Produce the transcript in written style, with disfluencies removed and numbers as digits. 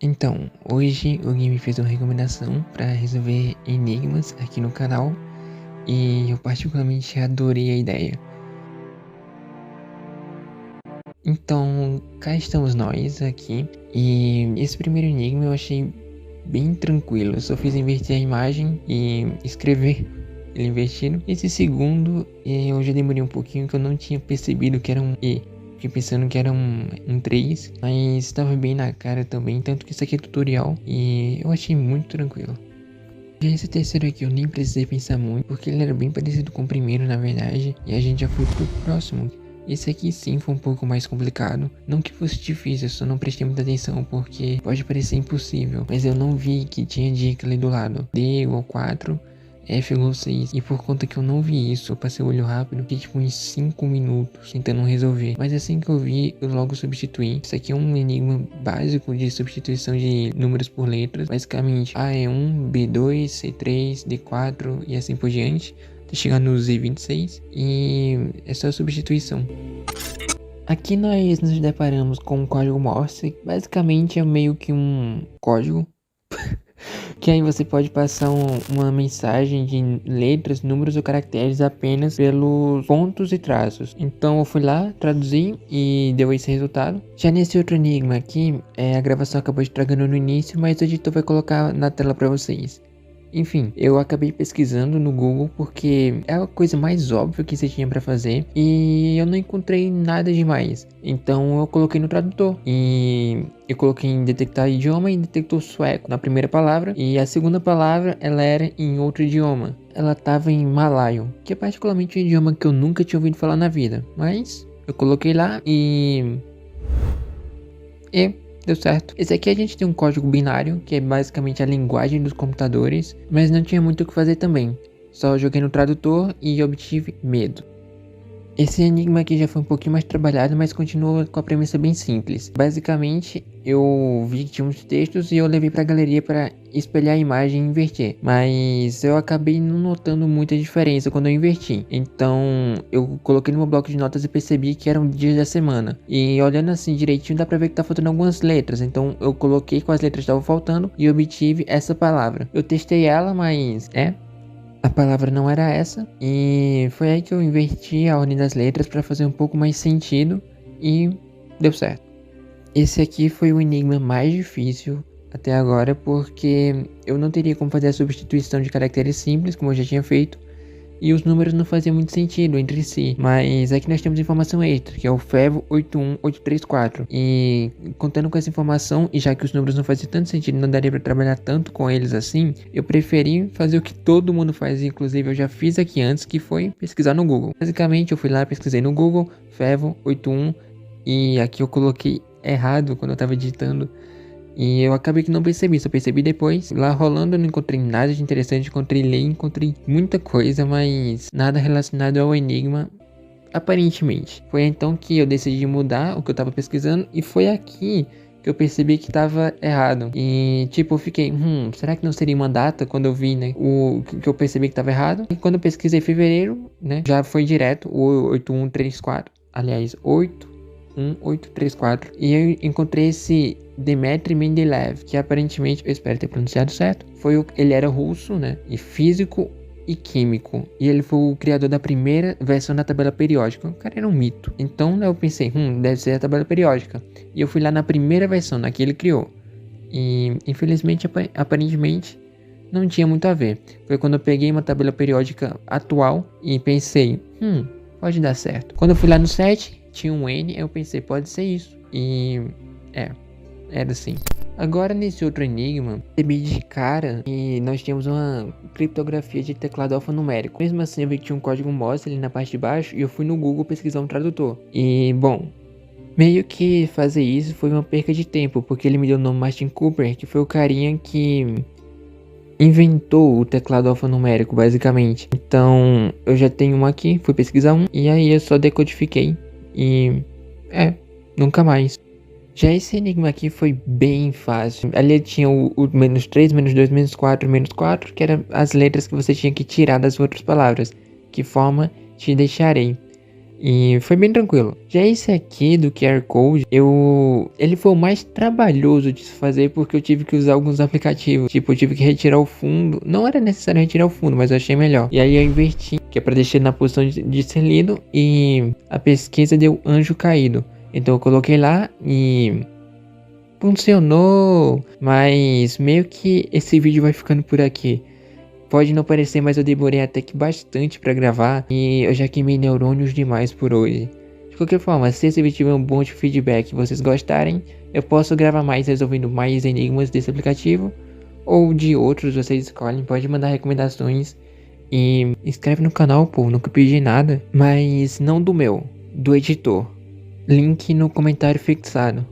Então, hoje o Gui me fez uma recomendação para resolver enigmas aqui no canal e eu particularmente adorei a ideia. Então, cá estamos nós aqui e esse primeiro enigma eu achei bem tranquilo. Eu só fiz inverter a imagem e escrever ele invertido. Esse segundo eu já demorei um pouquinho que eu não tinha percebido que era um E. Fiquei pensando que era um 3, mas estava bem na cara também, tanto que isso aqui é tutorial e eu achei muito tranquilo. Já esse terceiro aqui eu nem precisei pensar muito, porque ele era bem parecido com o primeiro na verdade, e a gente já foi pro próximo. Esse aqui sim foi um pouco mais complicado, não que fosse difícil, eu só não prestei muita atenção porque pode parecer impossível, mas eu não vi que tinha dica ali do lado, D igual 4, F igual 6, e por conta que eu não vi isso, eu passei o olho rápido, fiquei tipo uns 5 minutos tentando resolver, mas assim que eu vi, eu logo substituí. Isso aqui é um enigma básico de substituição de números por letras, basicamente A é 1, B2, C3, D4 e assim por diante, até chegar no Z26, e é só substituição. Aqui nós nos deparamos com um código Morse, basicamente é meio que um código que aí você pode passar uma mensagem de letras, números ou caracteres apenas pelos pontos e traços. Então eu fui lá, traduzi e deu esse resultado. Já nesse outro enigma aqui, a gravação acabou estragando no início, mas o editor vai colocar na tela para vocês. Enfim, eu acabei pesquisando no Google porque é a coisa mais óbvia que você tinha para fazer e eu não encontrei nada demais. Então eu coloquei no tradutor e eu coloquei em detectar idioma e detectou sueco na primeira palavra e a segunda palavra ela era em outro idioma. Ela estava em malaio, que é particularmente um idioma que eu nunca tinha ouvido falar na vida, mas eu coloquei lá e deu certo. Esse aqui a gente tem um código binário, que é basicamente a linguagem dos computadores, mas não tinha muito o que fazer também. Só joguei no tradutor e obtive medo. Esse enigma aqui já foi um pouquinho mais trabalhado, mas continua com a premissa bem simples. Basicamente, eu vi que tinha uns textos e eu levei para a galeria para espelhar a imagem e inverter. Mas eu acabei não notando muita diferença quando eu inverti. Então, eu coloquei no meu bloco de notas e percebi que eram dias da semana. E olhando assim direitinho, dá para ver que tá faltando algumas letras. Então, eu coloquei quais letras estavam faltando e obtive essa palavra. Eu testei ela, mas a palavra não era essa, e foi aí que eu inverti a ordem das letras para fazer um pouco mais sentido e deu certo. Esse aqui foi o enigma mais difícil até agora, porque eu não teria como fazer a substituição de caracteres simples, como eu já tinha feito, e os números não faziam muito sentido entre si. Mas aqui nós temos informação extra, que é o FEVO 81834. E contando com essa informação, e já que os números não faziam tanto sentido, não daria para trabalhar tanto com eles assim, eu preferi fazer o que todo mundo faz, inclusive eu já fiz aqui antes, que foi pesquisar no Google. Basicamente eu fui lá, pesquisei no Google, FEVO 81, e aqui eu coloquei errado quando eu tava digitando. E eu acabei que não percebi, só percebi depois. Lá rolando eu não encontrei nada de interessante, encontrei muita coisa, mas nada relacionado ao enigma, aparentemente. Foi então que eu decidi mudar o que eu tava pesquisando e foi aqui que eu percebi que tava errado. E tipo, eu fiquei, será que não seria uma data quando eu vi, né, o que eu percebi que tava errado? E quando eu pesquisei fevereiro, né, já foi direto o 8134. Aliás, 81834. E eu encontrei esse Dmitry Mendeleev, que aparentemente, eu espero ter pronunciado certo, ele era russo, né, e físico e químico, e ele foi o criador da primeira versão da tabela periódica. O cara era um mito. Então eu pensei, deve ser a tabela periódica, e eu fui lá na primeira versão, na que ele criou, e infelizmente, aparentemente, não tinha muito a ver. Foi quando eu peguei uma tabela periódica atual e pensei, pode dar certo. Quando eu fui lá no 7, tinha um N, eu pensei, pode ser isso, e era assim. Agora nesse outro enigma, percebi de cara que nós tínhamos uma criptografia de teclado alfanumérico. Mesmo assim eu vi que tinha um código Morse ali na parte de baixo e eu fui no Google pesquisar um tradutor. E bom, meio que fazer isso foi uma perca de tempo, porque ele me deu o nome Martin Cooper, que foi o carinha que inventou o teclado alfanumérico basicamente. Então eu já tenho um aqui, fui pesquisar um e aí eu só decodifiquei e nunca mais. Já esse enigma aqui foi bem fácil. Ali tinha o menos 3, menos 2, menos 4, que eram as letras que você tinha que tirar das outras palavras. Que forma te deixarei. E foi bem tranquilo. Já esse aqui do QR Code, ele foi o mais trabalhoso de se fazer porque eu tive que usar alguns aplicativos. Tipo, eu tive que retirar o fundo. Não era necessário retirar o fundo, mas eu achei melhor. E aí eu inverti, que é pra deixar na posição de ser lido. E a pesquisa deu anjo caído. Então eu coloquei lá e funcionou. Mas meio que esse vídeo vai ficando por aqui. Pode não parecer, mas eu demorei até que bastante pra gravar e eu já queimei neurônios demais por hoje. De qualquer forma, se esse vídeo tiver um bom feedback e vocês gostarem, eu posso gravar mais resolvendo mais enigmas desse aplicativo ou de outros, vocês escolhem, pode mandar recomendações e inscreve no canal, pô, nunca pedi nada, mas não do meu, do editor. Link no comentário fixado.